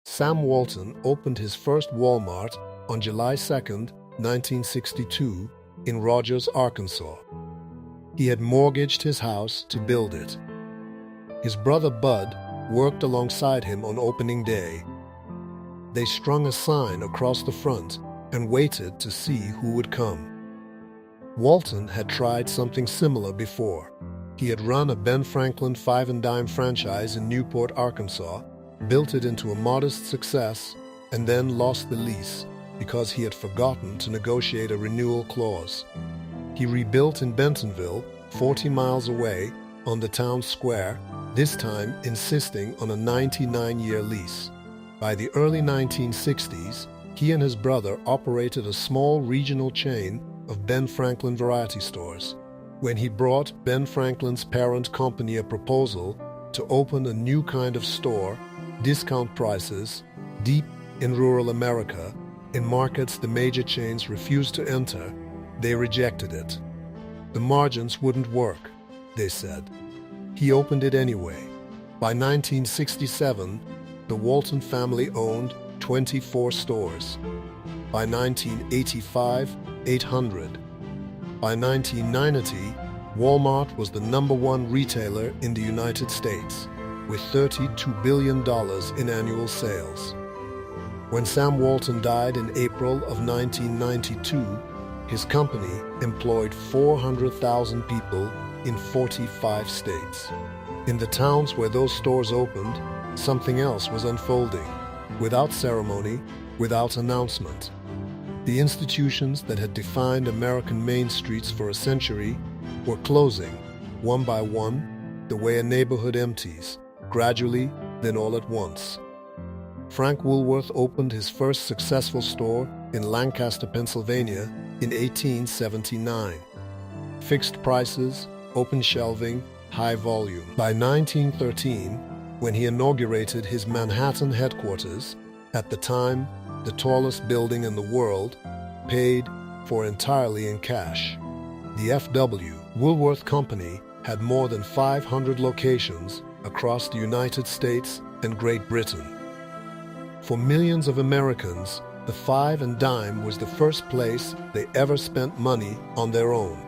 Sam Walton opened his first Walmart on July 2, 1962, in Rogers, Arkansas. He had mortgaged his house to build it. His brother Bud worked alongside him on opening day. They strung a sign across the front and waited to see who would come. Walton had tried something similar before. He had run a Ben Franklin 5 and Dime franchise in Newport, Arkansas, built it into a modest success, and then lost the lease because he had forgotten to negotiate a renewal clause. He rebuilt in Bentonville, 40 miles away, on the town square, this time insisting on a 99-year lease. By the early 1960s, he and his brother operated a small regional chain of Ben Franklin variety stores. When he brought Ben Franklin's parent company a proposal to open a new kind of store, discount prices, deep in rural America, in markets the major chains refused to enter, they rejected it. The margins wouldn't work, they said. He opened it anyway. By 1967, the Walton family owned 24 stores. By 1985, 800. By 1990, Walmart was the #1 retailer in the United States, with $32 billion in annual sales. When Sam Walton died in April of 1992, his company employed 400,000 people in 45 states. In the towns where those stores opened, something else was unfolding, without ceremony, without announcement. The institutions that had defined American main streets for a century were closing, one by one, the way a neighborhood empties, gradually, then all at once. Frank Woolworth opened his first successful store in Lancaster, Pennsylvania in 1879. Fixed prices, open shelving, high volume. By 1913, when he inaugurated his Manhattan headquarters, at the time the tallest building in the world, paid for entirely in cash. The F.W. Woolworth Company had more than 500 locations across the United States and Great Britain. For millions of Americans, the 5 and Dime was the first place they ever spent money on their own.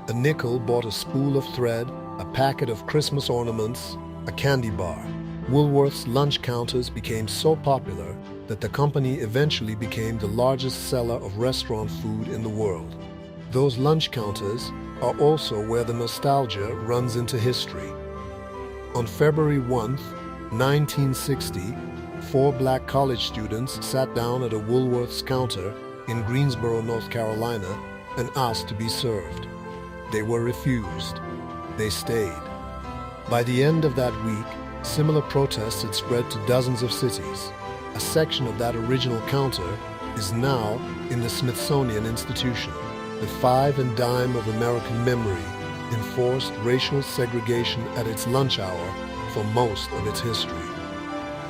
A nickel bought a spool of thread, a packet of Christmas ornaments, a candy bar. Woolworth's lunch counters became so popular that the company eventually became the largest seller of restaurant food in the world. Those lunch counters are also where the nostalgia runs into history. On February 1, 1960, 4 black college students sat down at a Woolworths counter in Greensboro, North Carolina, and asked to be served. They were refused. They stayed. By the end of that week, similar protests had spread to dozens of cities. A section of that original counter is now in the Smithsonian Institution. The 5 and Dime of American memory enforced racial segregation at its lunch hour for most of its history.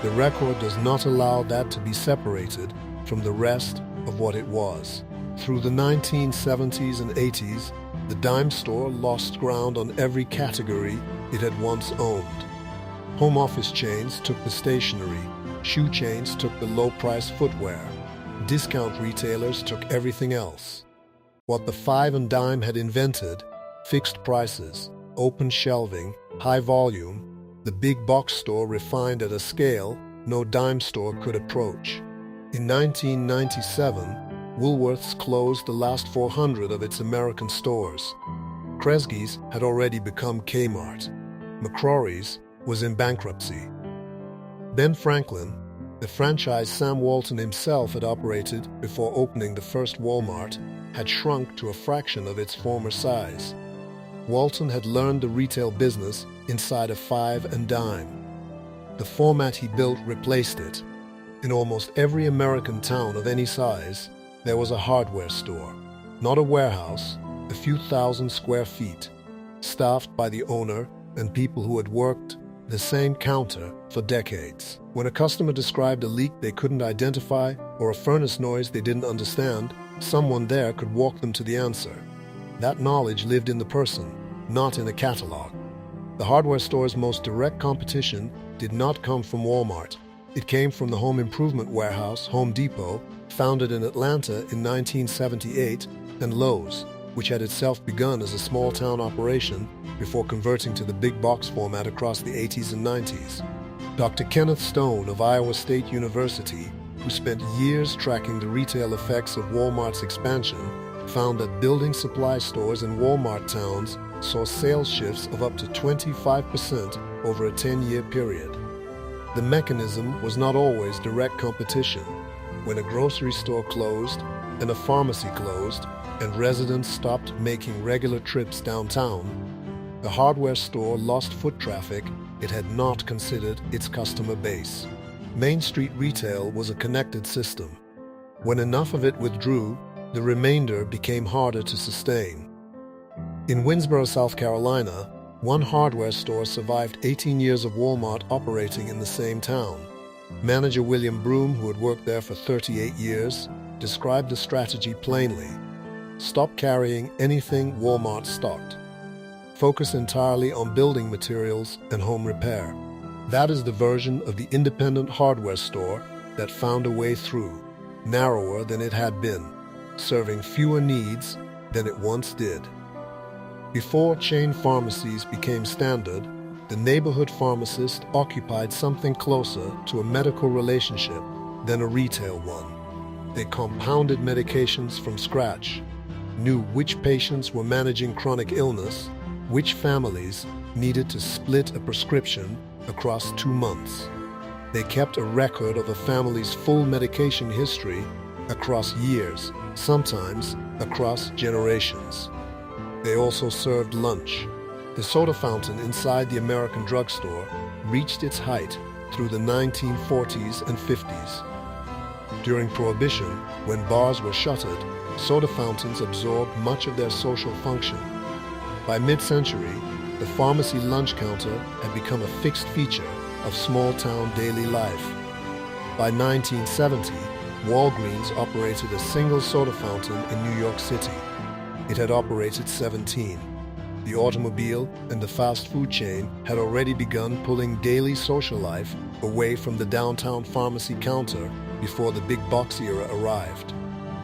The record does not allow that to be separated from the rest of what it was. Through the 1970s and 80s, the dime store lost ground on every category it had once owned. Home office chains took the stationery, shoe chains took the low-price footwear, discount retailers took everything else. What the 5 and Dime had invented, fixed prices, open shelving, high volume, the big box store refined at a scale no dime store could approach. In 1997, Woolworths closed the last 400 of its American stores. Kresge's had already become Kmart. McCrory's was in bankruptcy. Ben Franklin, the franchise Sam Walton himself had operated before opening the first Walmart, had shrunk to a fraction of its former size. Walton had learned the retail business inside a 5 and Dime. The format he built replaced it. In almost every American town of any size, there was a hardware store, not a warehouse, a few thousand square feet, staffed by the owner and people who had worked the same counter for decades. When a customer described a leak they couldn't identify or a furnace noise they didn't understand, someone there could walk them to the answer. That knowledge lived in the person, not in a catalog. The hardware store's most direct competition did not come from Walmart. It came from the home improvement warehouse, Home Depot, founded in Atlanta in 1978, and Lowe's, which had itself begun as a small-town operation before converting to the big box format across the 80s and 90s. Dr. Kenneth Stone of Iowa State University, who spent years tracking the retail effects of Walmart's expansion, found that building supply stores in Walmart towns saw sales shifts of up to 25% over a 10-year period. The mechanism was not always direct competition. When a grocery store closed and a pharmacy closed and residents stopped making regular trips downtown, the hardware store lost foot traffic it had not considered its customer base. Main Street retail was a connected system. When enough of it withdrew, the remainder became harder to sustain. In Winsboro, South Carolina, one hardware store survived 18 years of Walmart operating in the same town. Manager William Broom, who had worked there for 38 years, described the strategy plainly. Stop carrying anything Walmart stocked. Focus entirely on building materials and home repair. That is the version of the independent hardware store that found a way through, narrower than it had been, serving fewer needs than it once did. Before chain pharmacies became standard, the neighborhood pharmacist occupied something closer to a medical relationship than a retail one. They compounded medications from scratch, knew which patients were managing chronic illness, which families needed to split a prescription across 2 months. They kept a record of a family's full medication history across years, sometimes across generations. They also served lunch. The soda fountain inside the American drugstore reached its height through the 1940s and 50s. During Prohibition, when bars were shuttered, soda fountains absorbed much of their social function. By mid-century, the pharmacy lunch counter had become a fixed feature of small-town daily life. By 1970, Walgreens operated a single soda fountain in New York City. It had operated 17. The automobile and the fast food chain had already begun pulling daily social life away from the downtown pharmacy counter before the big box era arrived.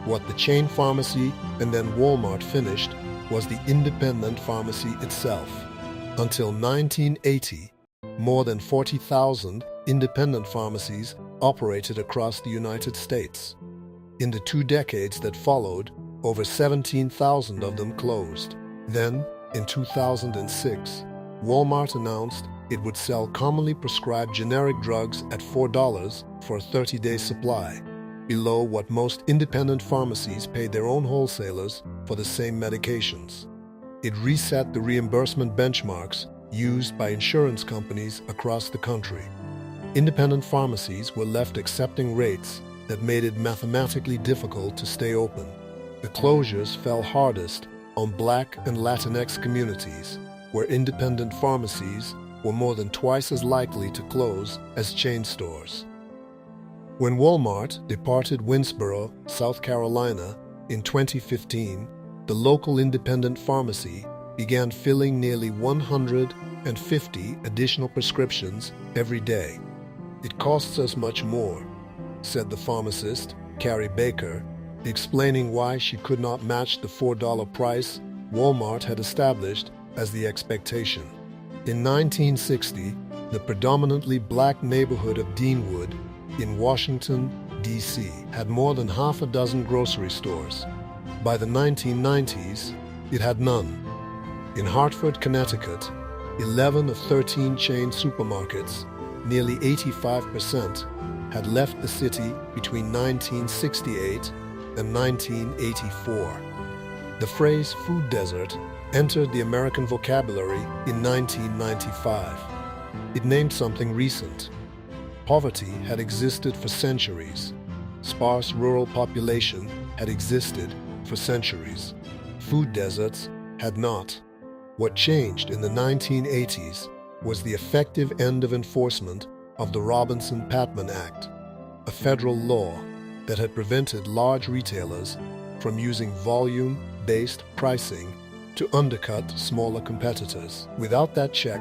What the chain pharmacy and then Walmart finished was the independent pharmacy itself. Until 1980, more than 40,000 independent pharmacies operated across the United States. In the 2 decades that followed, over 17,000 of them closed. Then, in 2006, Walmart announced it would sell commonly prescribed generic drugs at $4 for a 30-day supply, below what most independent pharmacies paid their own wholesalers for the same medications. It reset the reimbursement benchmarks used by insurance companies across the country. Independent pharmacies were left accepting rates that made it mathematically difficult to stay open. The closures fell hardest on Black and Latinx communities, where independent pharmacies were more than twice as likely to close as chain stores. When Walmart departed Winsboro, South Carolina, in 2015, the local independent pharmacy began filling nearly 150 additional prescriptions every day. "It costs us much more," said the pharmacist, Carrie Baker, explaining why she could not match the $4 price Walmart had established as the expectation. In 1960, the predominantly black neighborhood of Deanwood in Washington, D.C. had more than half a dozen grocery stores. By the 1990s, it had none. In Hartford, Connecticut, 11 of 13 chain supermarkets, nearly 85%, had left the city between 1968 and 1984. The phrase food desert entered the American vocabulary in 1995. It named something recent. Poverty had existed for centuries. Sparse rural population had existed for centuries. Food deserts had not. What changed in the 1980s was the effective end of enforcement of the Robinson-Patman Act, a federal law that had prevented large retailers from using volume-based pricing to undercut smaller competitors. Without that check,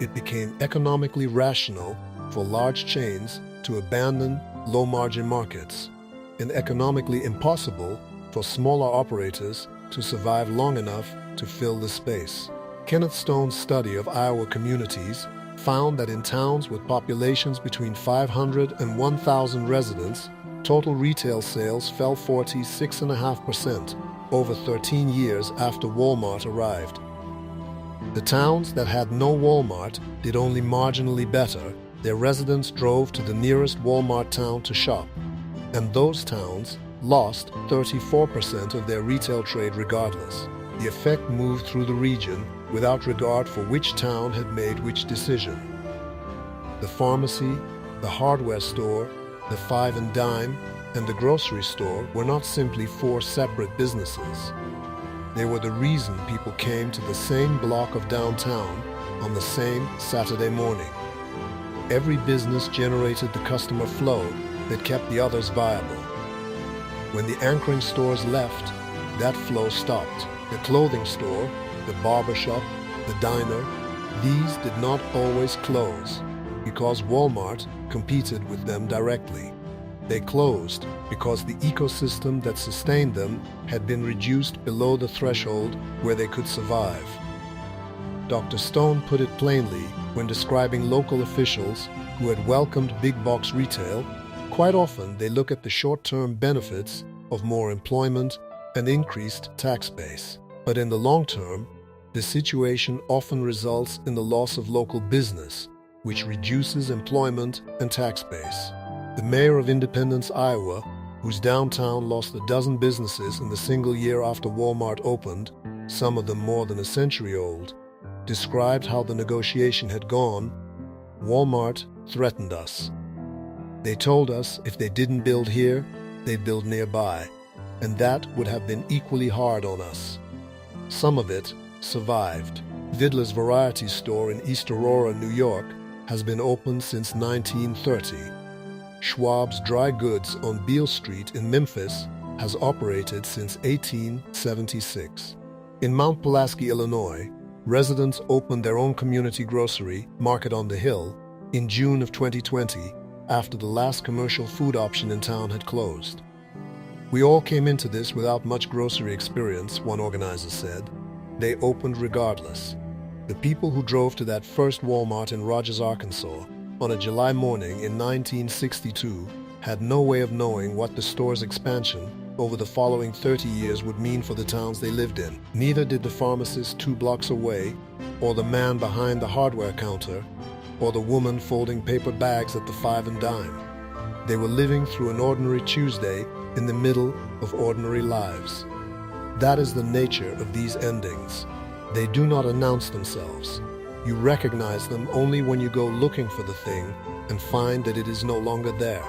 it became economically rational for large chains to abandon low-margin markets, and economically impossible for smaller operators to survive long enough to fill the space. Kenneth Stone's study of Iowa communities found that in towns with populations between 500 and 1,000 residents, total retail sales fell 46.5% over 13 years after Walmart arrived. The towns that had no Walmart did only marginally better. Their residents drove to the nearest Walmart town to shop, and those towns lost 34% of their retail trade regardless. The effect moved through the region without regard for which town had made which decision. The pharmacy, the hardware store, the five and dime, and the grocery store were not simply four separate businesses. They were the reason people came to the same block of downtown on the same Saturday morning. Every business generated the customer flow that kept the others viable. When the anchoring stores left, that flow stopped. The clothing store, the barber shop, the diner, these did not always close because Walmart competed with them directly. They closed because the ecosystem that sustained them had been reduced below the threshold where they could survive. Dr. Stone put it plainly when describing local officials who had welcomed big box retail. Quite often they look at the short-term benefits of more employment and increased tax base. But in the long term, the situation often results in the loss of local business, which reduces employment and tax base. The mayor of Independence, Iowa, whose downtown lost a dozen businesses in the single year after Walmart opened, some of them more than a century old, described how the negotiation had gone. Walmart threatened us. They told us if they didn't build here, they'd build nearby, and that would have been equally hard on us. Some of it survived. Vidler's Variety Store in East Aurora, New York, has been open since 1930. Schwab's Dry Goods on Beale Street in Memphis has operated since 1876. In Mount Pulaski, Illinois, residents opened their own community grocery, Market on the Hill, in June of 2020 after the last commercial food option in town had closed. We all came into this without much grocery experience, one organizer said. They opened regardless. The people who drove to that first Walmart in Rogers, Arkansas, on a July morning in 1962 had no way of knowing what the store's expansion over the following 30 years would mean for the towns they lived in. Neither did the pharmacist 2 blocks away, or the man behind the hardware counter, or the woman folding paper bags at the five and dime. They were living through an ordinary Tuesday in the middle of ordinary lives. That is the nature of these endings. They do not announce themselves. You recognize them only when you go looking for the thing and find that it is no longer there.